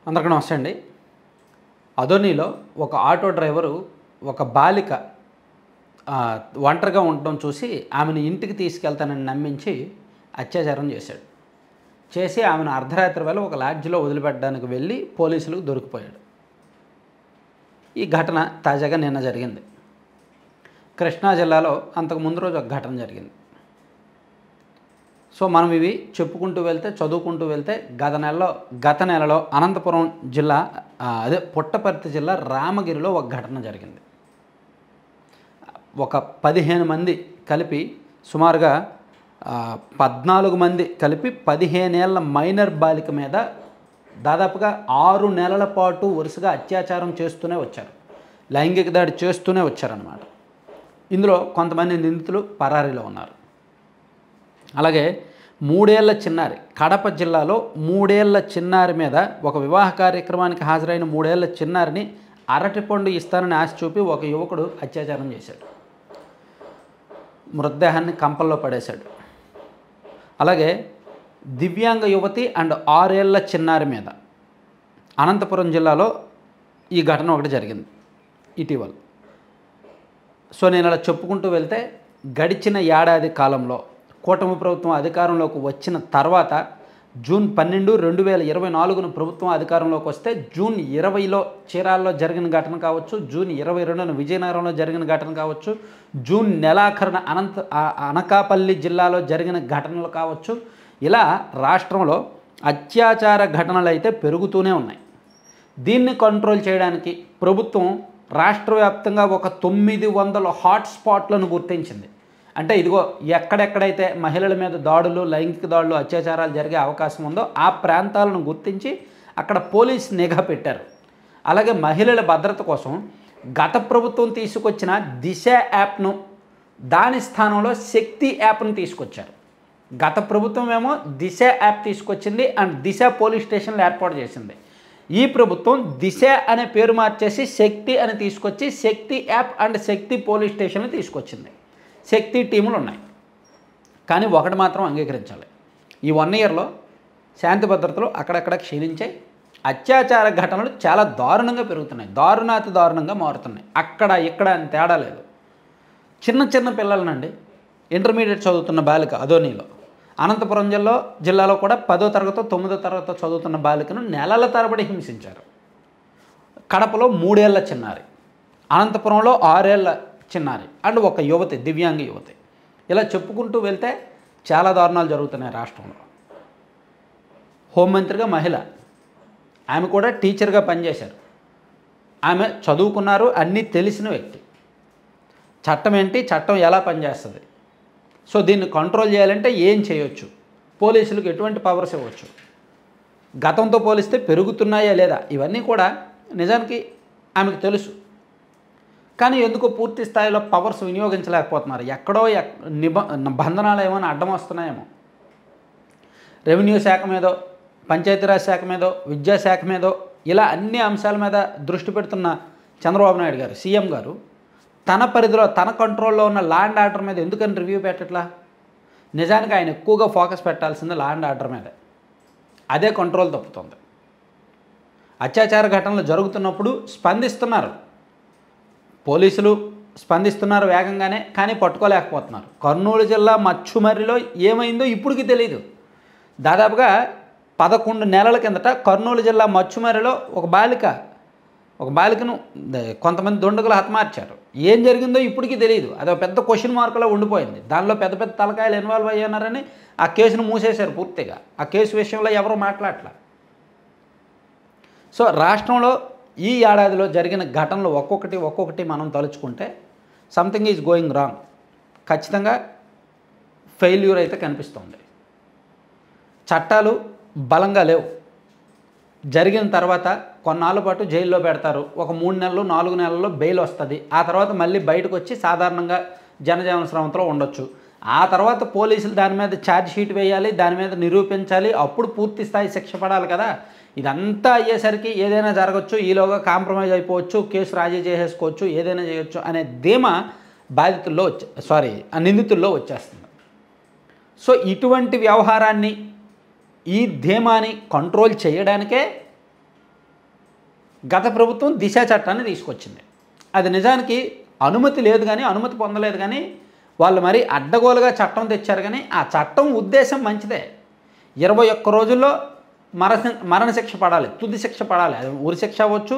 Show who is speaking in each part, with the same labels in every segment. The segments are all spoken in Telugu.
Speaker 1: అందరికీ నమస్తే అండి. అదోనిలో ఒక ఆటో డ్రైవరు ఒక బాలిక ఒంటరిగా ఉండడం చూసి ఆమెను ఇంటికి తీసుకెళ్తానని నమ్మించి అత్యాచారం చేశాడు. చేసి ఆమెను అర్ధరాత్రి వేళ ఒక లాడ్జిలో వదిలిపెట్టడానికి వెళ్ళి పోలీసులకు దొరికిపోయాడు. ఈ ఘటన తాజాగా నిన్న జరిగింది. కృష్ణా జిల్లాలో అంతకు ముందు రోజు ఒక ఘటన జరిగింది. సో మనం ఇవి చెప్పుకుంటూ వెళ్తే చదువుకుంటూ వెళ్తే గత నెలలో అనంతపురం జిల్లా పుట్టపర్తి జిల్లా రామగిరిలో ఒక ఘటన జరిగింది. ఒక 15 మంది కలిపి సుమారుగా 14 మంది కలిపి 15 ఏళ్ల మైనర్ బాలిక మీద దాదాపుగా 6 నెలల పాటు వరుసగా అత్యాచారం చేస్తూనే వచ్చారు, లైంగిక దాడి చేస్తూనే వచ్చారన్నమాట. ఇందులో కొంతమంది నిందితులు పరారీలో ఉన్నారు. అలాగే 3 ఏళ్ల చిన్నారి, కడప జిల్లాలో 3 ఏళ్ల చిన్నారి మీద ఒక వివాహ కార్యక్రమానికి హాజరైన 3 ఏళ్ల చిన్నారిని అరటిపండు ఇస్తానని ఆశ చూపి ఒక యువకుడు అత్యాచారం చేశాడు. మృతదేహాన్ని కంపల్లో పడేశాడు. అలాగే దివ్యాంగ యువతి అండ్ 6 ఏళ్ల చిన్నారి మీద అనంతపురం జిల్లాలో ఈ ఘటన ఒకటి జరిగింది ఇటీవల. సో నేను అలా చెప్పుకుంటూ వెళ్తే గడిచిన ఏడాది కాలంలో కూటమి ప్రభుత్వం అధికారంలోకి వచ్చిన తర్వాత జూన్ 12, 2024 ప్రభుత్వం అధికారంలోకి వస్తే జూన్ 20లో చీరాల్లో జరిగిన ఘటన కావచ్చు, జూన్ 22న విజయనగరంలో జరిగిన ఘటన కావచ్చు, జూన్ నెలాఖరున అనకాపల్లి జిల్లాలో జరిగిన ఘటనలు కావచ్చు, ఇలా రాష్ట్రంలో అత్యాచార ఘటనలు అయితే పెరుగుతూనే ఉన్నాయి. దీన్ని కంట్రోల్ చేయడానికి ప్రభుత్వం రాష్ట్ర వ్యాప్తంగా ఒక 900 హాట్స్పాట్లను గుర్తించింది. అంటే ఇదిగో ఎక్కడెక్కడైతే మహిళల మీద దాడులు, లైంగిక దాడులు, అత్యాచారాలు జరిగే అవకాశం ఉందో ఆ ప్రాంతాలను గుర్తించి అక్కడ పోలీస్ నిఘా పెట్టారు. అలాగే మహిళల భద్రత కోసం గత ప్రభుత్వం తీసుకొచ్చిన దిశ యాప్ను దాని స్థానంలో శక్తి యాప్ను తీసుకొచ్చారు. గత ప్రభుత్వం ఏమో దిశ యాప్ తీసుకొచ్చింది అండ్ దిశ పోలీస్ స్టేషన్లు ఏర్పాటు చేసింది. ఈ ప్రభుత్వం దిశ అనే పేరు మార్చేసి శక్తి అని తీసుకొచ్చి శక్తి యాప్ అండ్ శక్తి పోలీస్ స్టేషన్లు తీసుకొచ్చింది. శక్తి టీములు ఉన్నాయి. కానీ ఒకటి మాత్రం అంగీకరించాలి, ఈ 1 ఇయర్లో శాంతి భద్రతలు అక్కడక్కడ క్షీణించాయి. అత్యాచార ఘటనలు చాలా దారుణంగా పెరుగుతున్నాయి, దారుణాతి దారుణంగా మారుతున్నాయి. అక్కడ ఇక్కడ అని తేడా లేదు. చిన్న పిల్లలనండి, ఇంటర్మీడియట్ చదువుతున్న బాలిక అదోనిలో, అనంతపురం జిల్లాలో కూడా 10వ తరగతో 9వ తరగతో చదువుతున్న బాలికను నెలల తరబడి హింసించారు. కడపలో 3 ఏళ్ల చిన్నారి, అనంతపురంలో 6 ఏళ్ల చిన్నారి అండ్ ఒక యువతి, దివ్యాంగ యువతి. ఇలా చెప్పుకుంటూ వెళ్తే చాలా దారుణాలు జరుగుతున్నాయి రాష్ట్రంలో. హోంమంత్రిగా మహిళ, ఆమె కూడా టీచర్గా పనిచేశారు. ఆమె చదువుకున్నారు, అన్నీ తెలిసిన వ్యక్తి. చట్టం ఏంటి, చట్టం ఎలా పనిచేస్తుంది, సో దీన్ని కంట్రోల్ చేయాలంటే ఏం చేయొచ్చు, పోలీసులకు ఎటువంటి పవర్స్ ఇవ్వచ్చు, గతంతో పోలిస్తే పెరుగుతున్నాయా లేదా, ఇవన్నీ కూడా నిజానికి ఆమెకు తెలుసు. కానీ ఎందుకో పూర్తి స్థాయిలో పవర్స్ వినియోగించలేకపోతున్నారు. ఎక్కడో బంధనాలు ఏమైనా అడ్డం వస్తున్నాయేమో. రెవెన్యూ శాఖ మీదో, పంచాయతీరాజ్ శాఖ మీదో, విద్యాశాఖ మీదో, ఇలా అన్ని అంశాల మీద దృష్టి పెడుతున్న చంద్రబాబు నాయుడు గారు, సీఎం గారు, తన పరిధిలో తన కంట్రోల్లో ఉన్న లా అండ్ ఆర్డర్ మీద ఎందుకని రివ్యూ పెట్టట్లా? నిజానికి ఆయన ఎక్కువగా ఫోకస్ పెట్టాల్సింది లా అండ్ ఆర్డర్ మీద. అదే కంట్రోల్ తప్పుతుంది. అత్యాచార ఘటనలు జరుగుతున్నప్పుడు స్పందిస్తున్నారు, పోలీసులు స్పందిస్తున్నారు వేగంగానే, కానీ పట్టుకోలేకపోతున్నారు. కర్నూలు జిల్లా మచ్చుమర్రిలో ఏమైందో ఇప్పటికీ తెలియదు. దాదాపుగా 11 నెలల కిందట కర్నూలు జిల్లా మచ్చుమర్రిలో ఒక బాలికను కొంతమంది దుండగులు హతమార్చారు. ఏం జరిగిందో ఇప్పటికీ తెలియదు. అది ఒక పెద్ద క్వశ్చన్ మార్కులో ఉండిపోయింది. దానిలో పెద్ద తలకాయలు ఇన్వాల్వ్ అయ్యారని ఆ కేసును మూసేశారు పూర్తిగా. ఆ కేసు విషయంలో ఎవరూ మాట్లాడలే. సో రాష్ట్రంలో ఈ ఏడాదిలో జరిగిన ఘటనలు ఒక్కొక్కటి మనం తలుచుకుంటే సంథింగ్ ఈజ్ గోయింగ్ రాంగ్. ఖచ్చితంగా ఫెయిల్యూర్ అయితే కనిపిస్తుంది. చట్టాలు బలంగా లేవు. జరిగిన తర్వాత కొన్నాళ్ళ పాటు జైల్లో పెడతారు. ఒక 3 నెలలు 4 నెలల్లో బెయిల్ వస్తుంది. ఆ తర్వాత మళ్ళీ బయటకు వచ్చి సాధారణంగా జనజీవన స్రవంతిలో ఉండొచ్చు. ఆ తర్వాత పోలీసులు దాని మీద ఛార్జ్ షీట్ వేయాలి, దాని మీద నిరూపించాలి, అప్పుడు పూర్తి స్థాయి శిక్ష పడాలి కదా. ఇదంతా అయ్యేసరికి ఏదైనా జరగచ్చు, ఈలోగా కాంప్రమైజ్ అయిపోవచ్చు, కేసు రాజీ చేసేసుకోవచ్చు, ఏదైనా చేయొచ్చు అనే ధీమా నిందితుల్లో వచ్చేస్తుంది. సో ఇటువంటి వ్యవహారాన్ని, ఈ ధీమాని కంట్రోల్ చేయడానికే గత ప్రభుత్వం దిశ చట్టాన్ని తీసుకొచ్చింది. అది నిజానికి అనుమతి లేదు కానీ, అనుమతి పొందలేదు కానీ, వాళ్ళు మరి అడ్డగోలుగా చట్టం తెచ్చారు. కానీ ఆ చట్టం ఉద్దేశం మంచిదే. 21 రోజుల్లో మరణశిక్ష పడాలి, తుది శిక్ష పడాలి. అది ఉరి శిక్ష అవ్వచ్చు,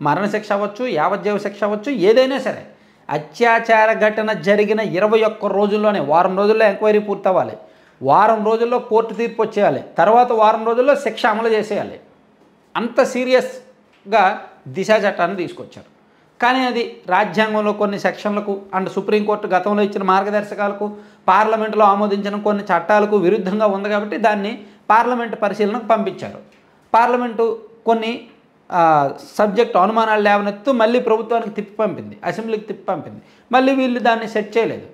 Speaker 1: మరణశిక్ష అవ్వచ్చు, యావజ్జీవ శిక్ష అవ్వచ్చు, ఏదైనా సరే. అత్యాచార ఘటన జరిగిన 21 రోజుల్లోనే, వారం రోజుల్లో ఎంక్వైరీ పూర్తవ్వాలి, వారం రోజుల్లో కోర్టు తీర్పు వచ్చేయాలి, తర్వాత వారం రోజుల్లో శిక్ష అమలు చేసేయాలి. అంత సీరియస్గా దిశ చట్టాన్ని తీసుకొచ్చారు. కానీ అది రాజ్యాంగంలో కొన్ని సెక్షన్లకు అండ్ సుప్రీంకోర్టు గతంలో ఇచ్చిన మార్గదర్శకాలకు, పార్లమెంటులో ఆమోదించిన కొన్ని చట్టాలకు విరుద్ధంగా ఉంది కాబట్టి దాన్ని పార్లమెంటు పరిశీలనకు పంపించారు. పార్లమెంటు కొన్ని సబ్జెక్టు అనుమానాలు లేవనెత్తు మళ్ళీ ప్రభుత్వానికి తిప్పి పంపింది, అసెంబ్లీకి తిప్పి పంపింది. మళ్ళీ వీళ్ళు దాన్ని సెట్ చేయలేదు.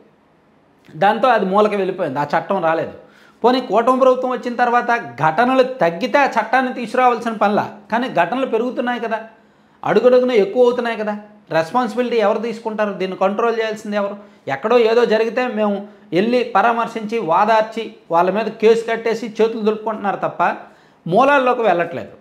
Speaker 1: దాంతో అది మూలకి వెళ్ళిపోయింది, ఆ చట్టం రాలేదు. పోనీ కూటమి ప్రభుత్వం వచ్చిన తర్వాత ఘటనలు తగ్గితే ఆ చట్టాన్ని తీసుకురావాల్సిన పనిలా, కానీ ఘటనలు పెరుగుతున్నాయి కదా, అడుగడుగున ఎక్కువ అవుతున్నాయి కదా. రెస్పాన్సిబిలిటీ ఎవరు తీసుకుంటారు? దీన్ని కంట్రోల్ చేయాల్సింది ఎవరు? ఎక్కడో ఏదో జరిగితే మేము వెళ్ళి పరామర్శించి వాదార్చి వాళ్ళ మీద కేసు కట్టేసి చేతులు దులుపుకుంటున్నారు తప్ప మూలాల్లోకి వెళ్ళట్లేదు.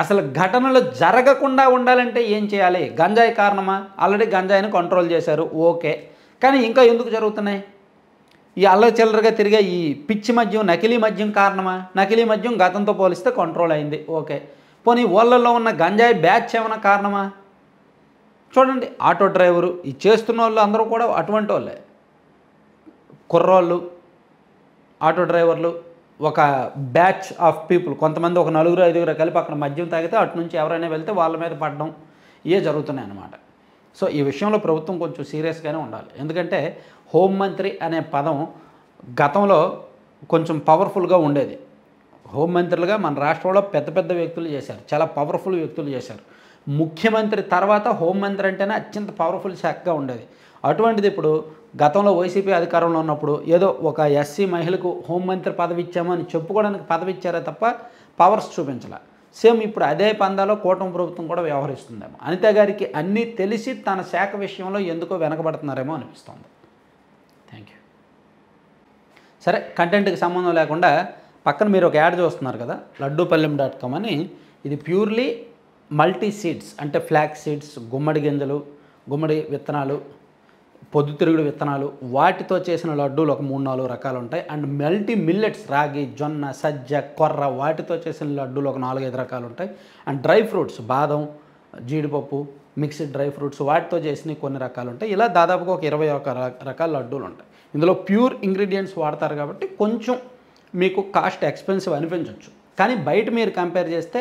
Speaker 1: అసలు ఘటనలు జరగకుండా ఉండాలంటే ఏం చేయాలి? గంజాయి కారణమా? ఆల్రెడీ గంజాయిని కంట్రోల్ చేశారు, ఓకే. కానీ ఇంకా ఎందుకు జరుగుతున్నాయి? ఈ అల్లరి చిల్లరగా తిరిగే ఈ పిచ్చి మద్యం, నకిలీ మద్యం కారణమా? నకిలీ మద్యం గతంతో పోలిస్తే కంట్రోల్ అయింది, ఓకే. పోనీ ఊళ్ళల్లో ఉన్న గంజాయి బ్యాచ్ ఏమైనా కారణమా? చూడండి, ఆటో డ్రైవరు, ఈ చేస్తున్న వాళ్ళు అందరూ కూడా అటువంటి వాళ్ళే. కుర్రోళ్ళు, ఆటో డ్రైవర్లు, ఒక బ్యాచ్ ఆఫ్ పీపుల్, కొంతమంది ఒక 4-5 కలిపి అక్కడ మద్యం తాగితే అటు నుంచి ఎవరైనా వెళ్తే వాళ్ళ మీద పడడం ఇవే జరుగుతున్నాయి అన్నమాట. సో ఈ విషయంలో ప్రభుత్వం కొంచెం సీరియస్గానే ఉండాలి. ఎందుకంటే హోంమంత్రి అనే పదం గతంలో కొంచెం పవర్ఫుల్గా ఉండేది. హోంమంత్రులుగా మన రాష్ట్రంలో పెద్ద పెద్ద వ్యక్తులు చేశారు, చాలా పవర్ఫుల్ వ్యక్తులు చేశారు. ముఖ్యమంత్రి తర్వాత హోంమంత్రి అంటేనే అత్యంత పవర్ఫుల్ శాఖగా ఉండేది. అటువంటిది ఇప్పుడు గతంలో వైసీపీ అధికారంలో ఉన్నప్పుడు ఏదో ఒక ఎస్సీ మహిళకు హోంమంత్రి పదవి ఇచ్చామో అని చెప్పుకోవడానికి పదవి ఇచ్చారే తప్ప పవర్స్ చూపించాల. సేమ్ ఇప్పుడు అదే పందాలో కూటమి ప్రభుత్వం కూడా వ్యవహరిస్తుందేమో. అనిత గారికి అన్నీ తెలిసి తన శాఖ విషయంలో ఎందుకో వెనకబడుతున్నారేమో అనిపిస్తుంది. Thank you. సరే, కంటెంట్కి సంబంధం లేకుండా పక్కన మీరు ఒక యాడ్ చూస్తున్నారు కదా, laddupalem.com అని. ఇది ప్యూర్లీ మల్టీ సీడ్స్, అంటే ఫ్లాక్స్ సీడ్స్, గుమ్మడి గింజలు, గుమ్మడి విత్తనాలు, పొద్దుతిరుగుడు విత్తనాలు, వాటితో చేసిన లడ్డూలు ఒక 3-4 రకాలు ఉంటాయి. అండ్ మల్టీ మిల్లెట్స్, రాగి, జొన్న, సజ్జ, కొర్ర, వాటితో చేసిన లడ్డూలు ఒక 4-5 రకాలు ఉంటాయి. అండ్ డ్రై ఫ్రూట్స్, బాదం, జీడిపప్పు, మిక్స్డ్ డ్రై ఫ్రూట్స్, వాటితో చేసినవి కొన్ని రకాలు ఉంటాయి. ఇలా దాదాపుగా ఒక 21 రకాల లడ్డూలు ఉంటాయి. ఇందులో ప్యూర్ ఇంగ్రీడియంట్స్ వాడతారు కాబట్టి కొంచెం మీకు కాస్ట్ ఎక్స్పెన్సివ్ అనిపించవచ్చు. కానీ బయట మీరు కంపేర్ చేస్తే,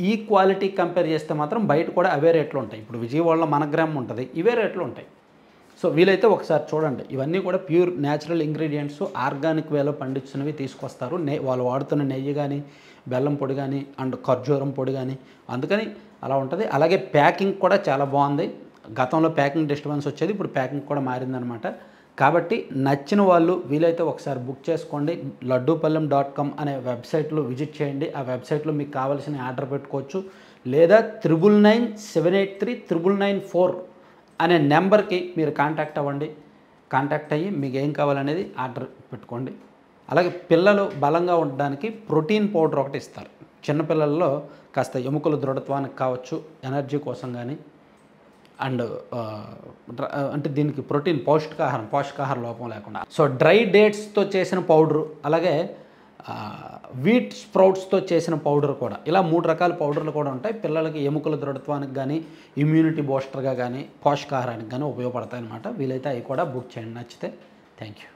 Speaker 1: ఈ క్వాలిటీ కంపేర్ చేస్తే మాత్రం బయట కూడా అవే రేట్లు ఉంటాయి. ఇప్పుడు విజయవాడలో మనగ్రామ్ ఉంటుంది, ఇవే రేట్లు ఉంటాయి. సో వీలైతే ఒకసారి చూడండి. ఇవన్నీ కూడా ప్యూర్ న్యాచురల్ ఇంగ్రీడియంట్స్, ఆర్గానిక్ వేలో పండించినవి తీసుకొస్తారు. వాళ్ళు వాడుతున్న నెయ్యి కానీ, బెల్లం పొడి కానీ, అండ్ ఖర్జూరం పొడి కానీ, అందుకని అలా ఉంటుంది. అలాగే ప్యాకింగ్ కూడా చాలా బాగుంది. గతంలో ప్యాకింగ్ డిస్టర్బెన్స్ వచ్చేది, ఇప్పుడు ప్యాకింగ్ కూడా మారిందనమాట. కాబట్టి నచ్చిన వాళ్ళు వీలైతే ఒకసారి బుక్ చేసుకోండి. laddupalem.com అనే వెబ్సైట్లో విజిట్ చేయండి. ఆ వెబ్సైట్లో మీకు కావాల్సిన ఆర్డర్ పెట్టుకోవచ్చు. లేదా 9997839994 అనే నెంబర్కి మీరు కాంటాక్ట్ అవ్వండి. కాంటాక్ట్ అయ్యి మీకు ఏం కావాలనేది ఆర్డర్ పెట్టుకోండి. అలాగే పిల్లలు బలంగా ఉండడానికి ప్రోటీన్ పౌడర్ ఒకటి ఇస్తారు. చిన్నపిల్లల్లో కాస్త ఎముకల దృఢత్వానికి కావచ్చు, ఎనర్జీ కోసం కానీ, అండ్ అంటే దీనికి ప్రోటీన్, పోషకాహార లోపం లేకుండా. సో డ్రై డేట్స్తో చేసిన పౌడరు, అలాగే వీట్ స్ప్రౌట్స్తో చేసిన పౌడర్ కూడా, ఇలా 3 రకాల పౌడర్లు కూడా ఉంటాయి. పిల్లలకి ఎముకల దృఢత్వానికి కానీ, ఇమ్యూనిటీ బూస్టర్గా కానీ, పోషకాహారానికి కానీ ఉపయోగపడతాయి అన్నమాట. వీలైతే అవి కూడా బుక్ చేయండి నచ్చితే. Thank you.